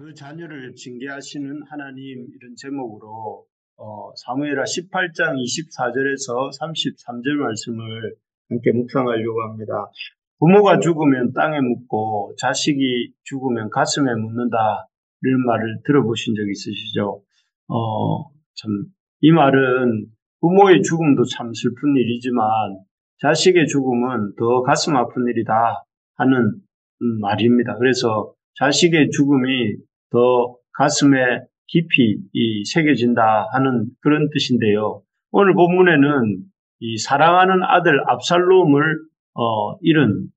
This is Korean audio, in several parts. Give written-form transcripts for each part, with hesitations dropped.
그 자녀를 징계하시는 하나님 이런 제목으로 사무엘하 18장 24절에서 33절 말씀을 함께 묵상하려고 합니다. 부모가 죽으면 땅에 묻고 자식이 죽으면 가슴에 묻는다 이런 말을 들어보신 적 있으시죠? 참 이 말은 부모의 죽음도 참 슬픈 일이지만 자식의 죽음은 더 가슴 아픈 일이다 하는 말입니다. 그래서 자식의 죽음이 더 가슴에 깊이 새겨진다 하는 그런 뜻인데요. 오늘 본문에는 이 사랑하는 아들 압살롬을 잃은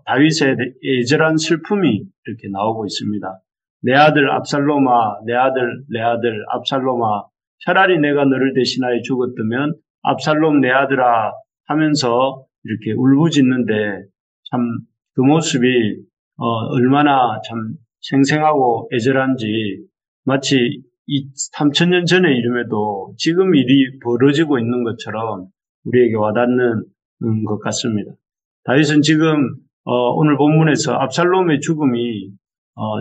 다윗의 애절한 슬픔이 이렇게 나오고 있습니다. 내 아들 압살롬아, 내 아들 압살롬아, 차라리 내가 너를 대신하여 죽었다면 압살롬 내 아들아 하면서 이렇게 울부짖는데 참 그 모습이 얼마나 참 생생하고 애절한지 마치 3000년 전의 이름에도 지금 일이 벌어지고 있는 것처럼 우리에게 와닿는 것 같습니다. 다윗은 지금 오늘 본문에서 압살롬의 죽음이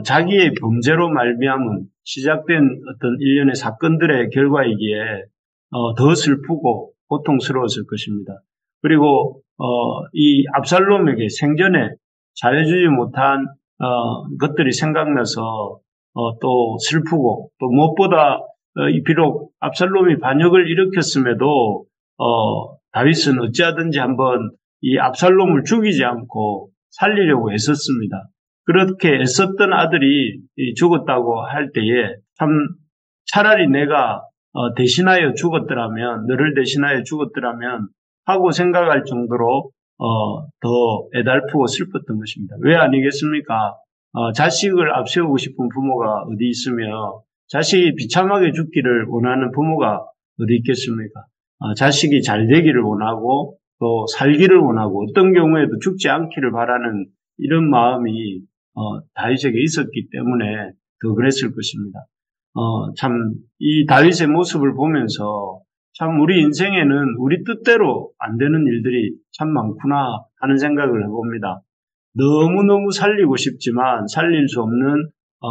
자기의 범죄로 말미암은 시작된 어떤 일련의 사건들의 결과이기에 더 슬프고 고통스러웠을 것입니다. 그리고 이 압살롬에게 생전에 잘해주지 못한 것들이 생각나서 또 슬프고 또 무엇보다 비록 압살롬이 반역을 일으켰음에도 다윗은 어찌하든지 한번 이 압살롬을 죽이지 않고 살리려고 애썼습니다. 그렇게 애썼던 아들이 죽었다고 할 때에 참 차라리 내가 대신하여 죽었더라면, 너를 대신하여 죽었더라면 하고 생각할 정도로 더 애달프고 슬펐던 것입니다. 왜 아니겠습니까? 자식을 앞세우고 싶은 부모가 어디 있으며 자식이 비참하게 죽기를 원하는 부모가 어디 있겠습니까? 자식이 잘 되기를 원하고 또 살기를 원하고 어떤 경우에도 죽지 않기를 바라는 이런 마음이 다윗에게 있었기 때문에 더 그랬을 것입니다. 참 이 다윗의 모습을 보면서 참 우리 인생에는 우리 뜻대로 안 되는 일들이 참 많구나 하는 생각을 해봅니다. 너무너무 살리고 싶지만 살릴 수 없는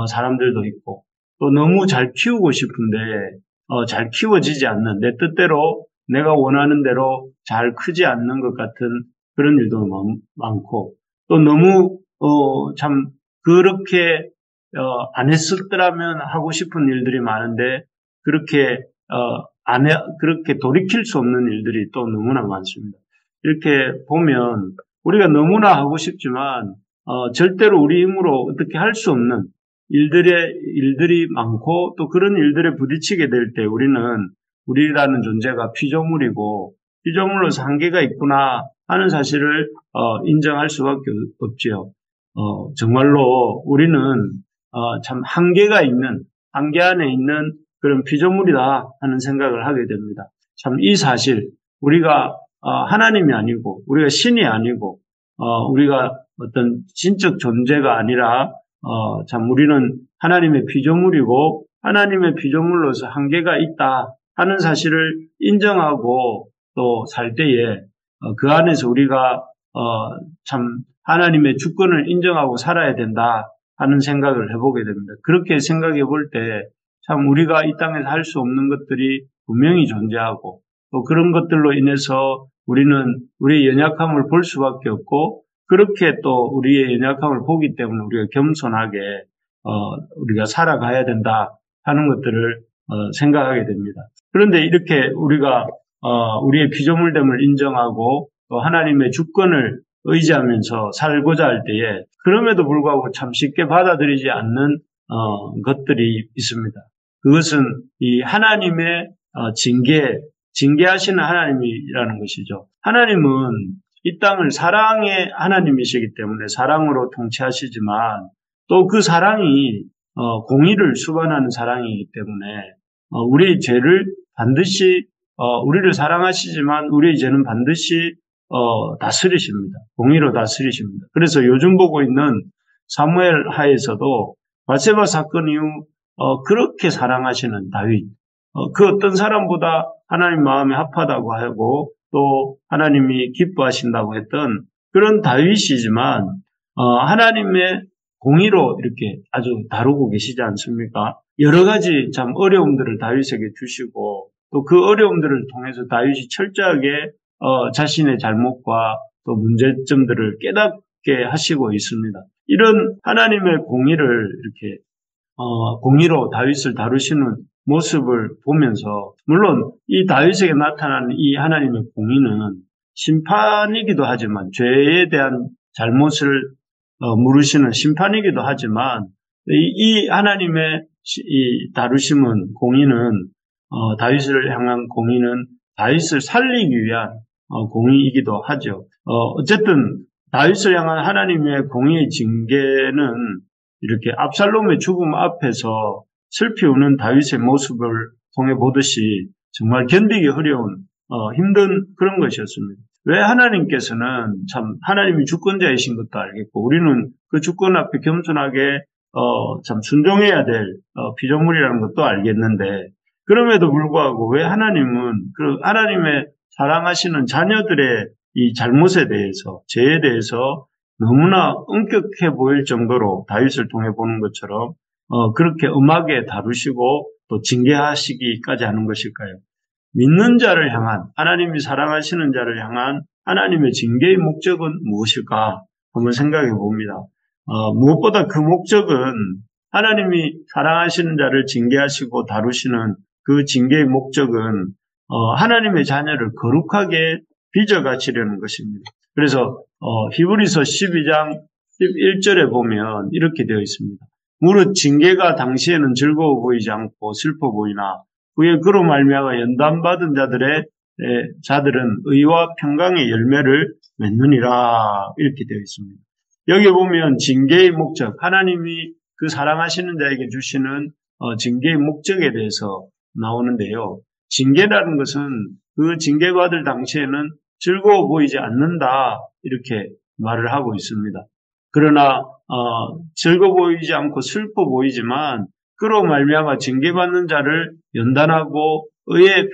사람들도 있고 또 너무 잘 키우고 싶은데 잘 키워지지 않는 내 뜻대로 내가 원하는 대로 잘 크지 않는 것 같은 그런 일도 많고 또 너무 참 그렇게 안 했었더라면 하고 싶은 일들이 많은데 그렇게 그렇게 돌이킬 수 없는 일들이 또 너무나 많습니다. 이렇게 보면 우리가 너무나 하고 싶지만 절대로 우리 힘으로 어떻게 할 수 없는 일들이 많고 또 그런 일들에 부딪히게 될 때 우리라는 존재가 피조물이고 피조물로서 한계가 있구나 하는 사실을 인정할 수밖에 없지요. 정말로 우리는 참 한계 안에 있는 그런 피조물이다 하는 생각을 하게 됩니다. 참 이 사실 우리가 하나님이 아니고 우리가 신이 아니고 우리가 어떤 신적 존재가 아니라 참 우리는 하나님의 피조물이고 하나님의 피조물로서 한계가 있다 하는 사실을 인정하고 또 살 때에 그 안에서 우리가 참 하나님의 주권을 인정하고 살아야 된다 하는 생각을 해보게 됩니다. 그렇게 생각해 볼 때 참 우리가 이 땅에서 할 수 없는 것들이 분명히 존재하고 또 그런 것들로 인해서 우리는 우리의 연약함을 볼 수밖에 없고 그렇게 또 우리의 연약함을 보기 때문에 우리가 겸손하게 우리가 살아가야 된다 하는 것들을 생각하게 됩니다. 그런데 이렇게 우리가 우리의 피조물됨을 인정하고 또 하나님의 주권을 의지하면서 살고자 할 때에 그럼에도 불구하고 참 쉽게 받아들이지 않는 것들이 있습니다. 그것은 이 하나님의 징계하시는 하나님이라는 것이죠. 하나님은 이 땅을 사랑의 하나님이시기 때문에 사랑으로 통치하시지만 또 그 사랑이 공의를 수반하는 사랑이기 때문에 우리의 죄를 반드시 우리를 사랑하시지만 우리의 죄는 반드시 다스리십니다. 공의로 다스리십니다. 그래서 요즘 보고 있는 사무엘 하에서도 밧세바 사건 이후 그렇게 사랑하시는 다윗, 그 어떤 사람보다 하나님 마음에 합하다고 하고 또 하나님이 기뻐하신다고 했던 그런 다윗이지만 하나님의 공의로 이렇게 아주 다루고 계시지 않습니까? 여러 가지 참 어려움들을 다윗에게 주시고 또 그 어려움들을 통해서 다윗이 철저하게 자신의 잘못과 또 문제점들을 깨닫게 하시고 있습니다. 이런 하나님의 공의를 이렇게 공의로 다윗을 다루시는 모습을 보면서 물론 이 다윗에게 나타나는 이 하나님의 공의는 심판이기도 하지만 죄에 대한 잘못을 물으시는 심판이기도 하지만 이 하나님의 이 다루심은 공의는 다윗을 향한 공의는 다윗을 살리기 위한 공의이기도 하죠. 어쨌든 다윗을 향한 하나님의 공의의 징계는 이렇게 압살롬의 죽음 앞에서 슬피 우는 다윗의 모습을 통해 보듯이 정말 견디기 어려운 힘든 그런 것이었습니다. 왜 하나님께서는 참 하나님이 주권자이신 것도 알겠고 우리는 그 주권 앞에 겸손하게 참 순종해야 될 피조물이라는 것도 알겠는데 그럼에도 불구하고 왜 하나님은 그 하나님의 사랑하시는 자녀들의 이 잘못에 대해서 죄에 대해서 너무나 엄격해 보일 정도로 다윗을 통해 보는 것처럼 그렇게 엄하게 다루시고 또 징계하시기까지 하는 것일까요? 믿는 자를 향한 하나님이 사랑하시는 자를 향한 하나님의 징계의 목적은 무엇일까 한번 생각해 봅니다. 무엇보다 그 목적은 하나님이 사랑하시는 자를 징계하시고 다루시는 그 징계의 목적은 하나님의 자녀를 거룩하게 빚어가시려는 것입니다. 그래서 히브리서 12장 11절에 보면 이렇게 되어 있습니다. 무릇 징계가 당시에는 즐거워 보이지 않고 슬퍼 보이나 후에 그로 말미암아 연단받은 자들은 의와 평강의 열매를 맺느니라 이렇게 되어 있습니다. 여기 보면 징계의 목적, 하나님이 그 사랑하시는 자에게 주시는 징계의 목적에 대해서 나오는데요. 징계라는 것은 그 징계받을 당시에는 즐거워 보이지 않는다 이렇게 말을 하고 있습니다. 그러나 즐거워 보이지 않고 슬퍼 보이지만 그로 말미암아 징계받는 자를 연단하고 의의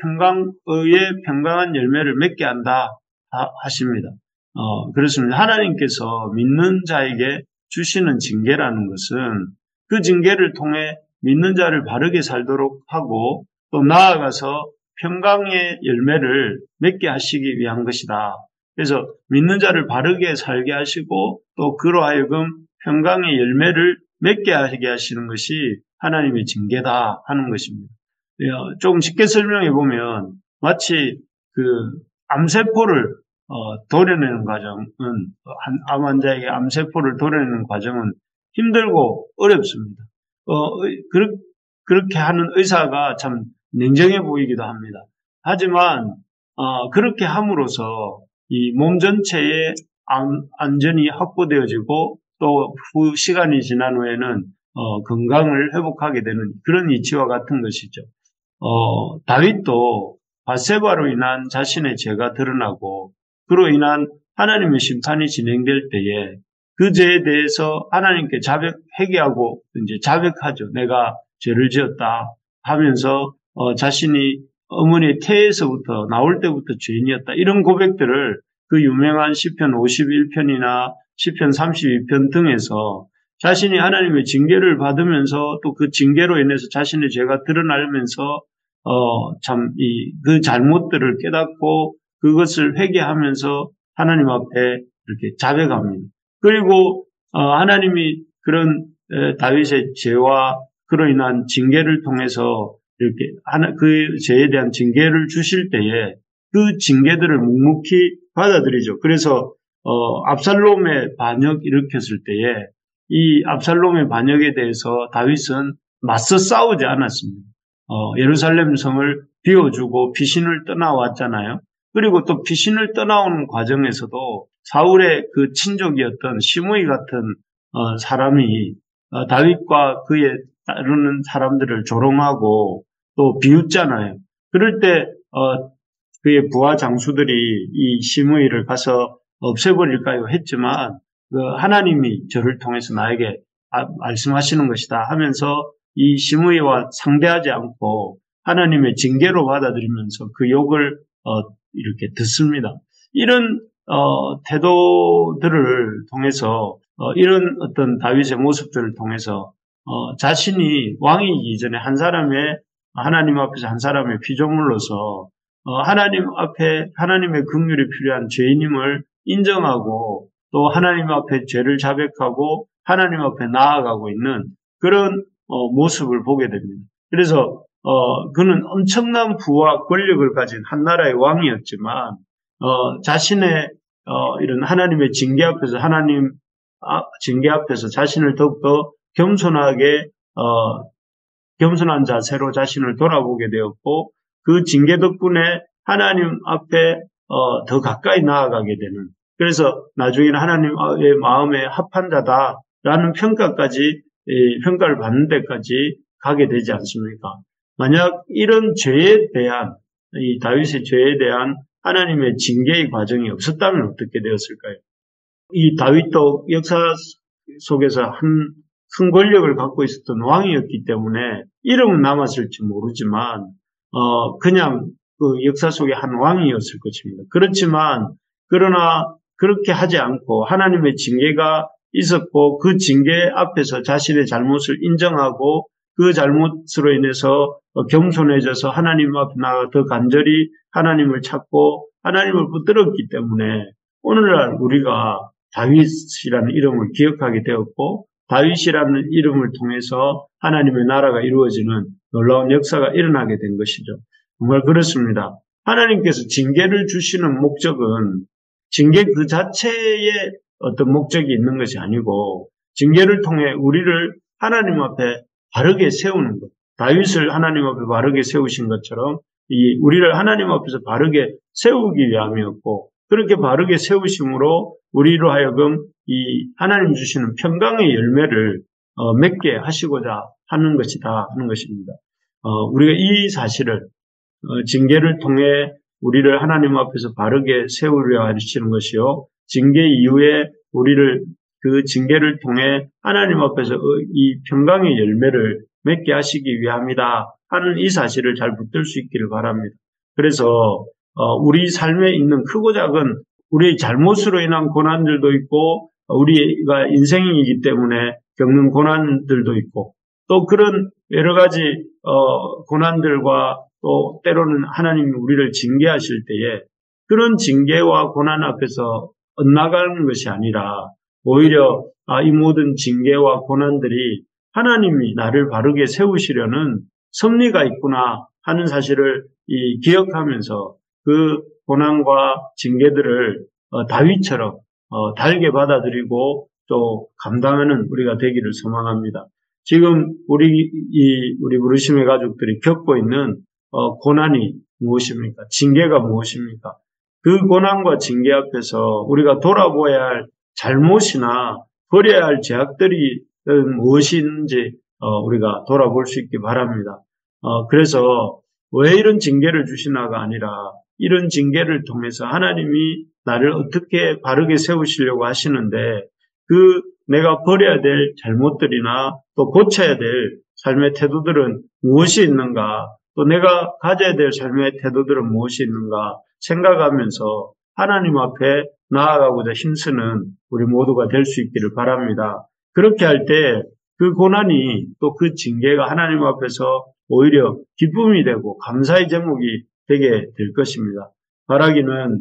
평강한 열매를 맺게 한다 하십니다. 그렇습니다. 하나님께서 믿는 자에게 주시는 징계라는 것은 그 징계를 통해 믿는 자를 바르게 살도록 하고 또 나아가서 평강의 열매를 맺게 하시기 위한 것이다. 그래서 믿는 자를 바르게 살게 하시고 또 그로 하여금 평강의 열매를 맺게 하게 하시는 것이 하나님의 징계다 하는 것입니다. 조금 쉽게 설명해 보면 마치 그 암세포를 도려내는 과정은 암 환자에게 암세포를 도려내는 과정은 힘들고 어렵습니다. 그렇게 하는 의사가 참 냉정해 보이기도 합니다. 하지만 그렇게 함으로써 이 몸 전체의 안전이 확보되어지고 또 후 시간이 지난 후에는 건강을 회복하게 되는 그런 이치와 같은 것이죠. 다윗도 밧세바로 인한 자신의 죄가 드러나고 그로 인한 하나님의 심판이 진행될 때에 그 죄에 대해서 하나님께 회개하고 이제 자백하죠. 내가 죄를 지었다 하면서 자신이 어머니의 태에서부터 나올 때부터 죄인이었다. 이런 고백들을 그 유명한 시편 51편이나 시편 32편 등에서 자신이 하나님의 징계를 받으면서 또 그 징계로 인해서 자신의 죄가 드러나면서 그 잘못들을 깨닫고 그것을 회개하면서 하나님 앞에 이렇게 자백합니다. 그리고 하나님이 그런 다윗의 죄와 그로 인한 징계를 통해서 이렇게 그 죄에 대한 징계를 주실 때에 그 징계들을 묵묵히 받아들이죠. 그래서 압살롬의 반역 일으켰을 때에 이 압살롬의 반역에 대해서 다윗은 맞서 싸우지 않았습니다. 예루살렘 성을 비워주고 피신을 떠나왔잖아요. 그리고 또 피신을 떠나오는 과정에서도 사울의 그 친족이었던 시므이 같은 사람이 다윗과 그에 따르는 사람들을 조롱하고 또 비웃잖아요. 그럴 때 그의 부하 장수들이 이 시므이를 가서 없애버릴까요? 했지만 하나님이 저를 통해서 나에게 말씀하시는 것이다 하면서 이 시므이와 상대하지 않고 하나님의 징계로 받아들이면서 그 욕을 이렇게 듣습니다. 이런 태도들을 통해서 이런 어떤 다윗의 모습들을 통해서 자신이 왕이기 이전에 하나님 앞에서 한 사람의 피조물로서 하나님 앞에 하나님의 긍휼이 필요한 죄인임을 인정하고 또 하나님 앞에 죄를 자백하고 하나님 앞에 나아가고 있는 그런 모습을 보게 됩니다. 그래서 그는 엄청난 부와 권력을 가진 한 나라의 왕이었지만 자신의 이런 하나님의 징계 앞에서 자신을 더욱더 겸손한 자세로 자신을 돌아보게 되었고 그 징계 덕분에 하나님 앞에 더 가까이 나아가게 되는 그래서 나중에는 하나님의 마음에 합한 자다라는 평가를 받는 데까지 가게 되지 않습니까? 만약 이런 이 다윗의 죄에 대한 하나님의 징계의 과정이 없었다면 어떻게 되었을까요? 이 다윗도 역사 속에서 큰 권력을 갖고 있었던 왕이었기 때문에 이름은 남았을지 모르지만 그냥 그 역사 속의 한 왕이었을 것입니다. 그러나 그렇게 하지 않고 하나님의 징계가 있었고 그 징계 앞에서 자신의 잘못을 인정하고 그 잘못으로 인해서 겸손해져서 하나님 앞에 나가 더 간절히 하나님을 찾고 하나님을 붙들었기 때문에 오늘날 우리가 다윗이라는 이름을 기억하게 되었고 다윗이라는 이름을 통해서 하나님의 나라가 이루어지는 놀라운 역사가 일어나게 된 것이죠. 정말 그렇습니다. 하나님께서 징계를 주시는 목적은 징계 그 자체에 어떤 목적이 있는 것이 아니고 징계를 통해 우리를 하나님 앞에 바르게 세우는 것. 다윗을 하나님 앞에 바르게 세우신 것처럼 우리를 하나님 앞에서 바르게 세우기 위함이었고 그렇게 바르게 세우심으로 우리로 하여금 이 하나님 주시는 평강의 열매를 맺게 하시고자 하는 것이다 하는 것입니다. 우리가 이 사실을 징계를 통해 우리를 하나님 앞에서 바르게 세우려 하시는 것이요. 징계 이후에 우리를 그 징계를 통해 하나님 앞에서 이 평강의 열매를 맺게 하시기 위함이다 하는 이 사실을 잘 붙들 수 있기를 바랍니다. 그래서 우리 삶에 있는 크고 작은 우리의 잘못으로 인한 고난들도 있고 우리가 인생이기 때문에 겪는 고난들도 있고 또 그런 여러 가지 고난들과 또 때로는 하나님이 우리를 징계하실 때에 그런 징계와 고난 앞에서 엇나가는 것이 아니라 오히려 이 모든 징계와 고난들이 하나님이 나를 바르게 세우시려는 섭리가 있구나 하는 사실을 기억하면서 그 고난과 징계들을 다윗처럼 달게 받아들이고 또 감당하는 우리가 되기를 소망합니다. 지금 우리 부르심의 가족들이 겪고 있는 고난이 무엇입니까? 징계가 무엇입니까? 그 고난과 징계 앞에서 우리가 돌아보아야 할 잘못이나 버려야 할 죄악들이 무엇인지 우리가 돌아볼 수 있기 바랍니다. 그래서 왜 이런 징계를 주시나가 아니라 이런 징계를 통해서 하나님이 나를 어떻게 바르게 세우시려고 하시는데 내가 버려야 될 잘못들이나 또 고쳐야 될 삶의 태도들은 무엇이 있는가 또 내가 가져야 될 삶의 태도들은 무엇이 있는가 생각하면서 하나님 앞에 나아가고자 힘쓰는 우리 모두가 될 수 있기를 바랍니다. 그렇게 할 때 그 고난이 또 그 징계가 하나님 앞에서 오히려 기쁨이 되고 감사의 제목이 되게 될 것입니다. 바라기는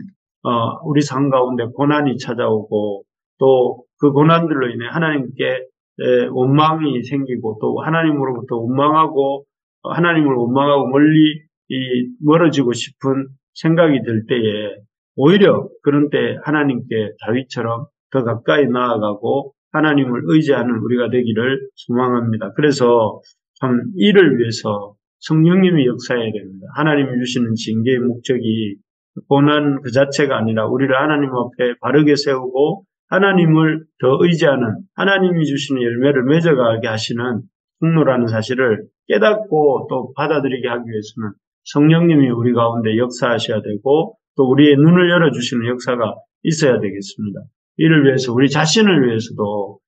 우리 삶 가운데 고난이 찾아오고 또 그 고난들로 인해 하나님께 원망이 생기고 또 하나님으로부터 하나님을 원망하고 멀리 멀어지고 싶은 생각이 들 때에 오히려 그런 때 하나님께 다윗처럼 더 가까이 나아가고 하나님을 의지하는 우리가 되기를 소망합니다. 그래서 참 이를 위해서 성령님이 역사해야 됩니다. 하나님이 주시는 징계의 목적이 고난 그 자체가 아니라 우리를 하나님 앞에 바르게 세우고 하나님을 더 의지하는 하나님이 주시는 열매를 맺어가게 하시는 통로라는 사실을 깨닫고 또 받아들이게 하기 위해서는 성령님이 우리 가운데 역사하셔야 되고 또 우리의 눈을 열어주시는 역사가 있어야 되겠습니다. 이를 위해서 우리 자신을 위해서도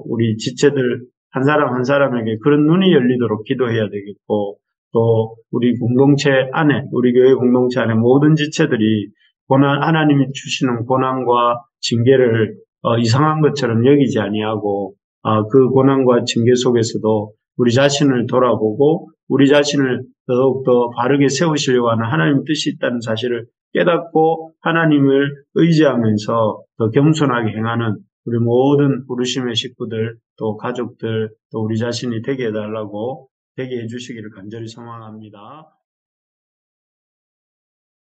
우리 지체들 한 사람 한 사람에게 그런 눈이 열리도록 기도해야 되겠고 또 우리 교회 공동체 안에 모든 지체들이 하나님이 주시는 고난과 징계를 이상한 것처럼 여기지 아니하고 그 고난과 징계 속에서도 우리 자신을 돌아보고 우리 자신을 더욱더 바르게 세우시려고 하는 하나님 뜻이 있다는 사실을 깨닫고 하나님을 의지하면서 더 겸손하게 행하는 우리 모든 부르심의 식구들 또 가족들 또 우리 자신이 되게 해달라고 되게 해주시기를 간절히 소망합니다.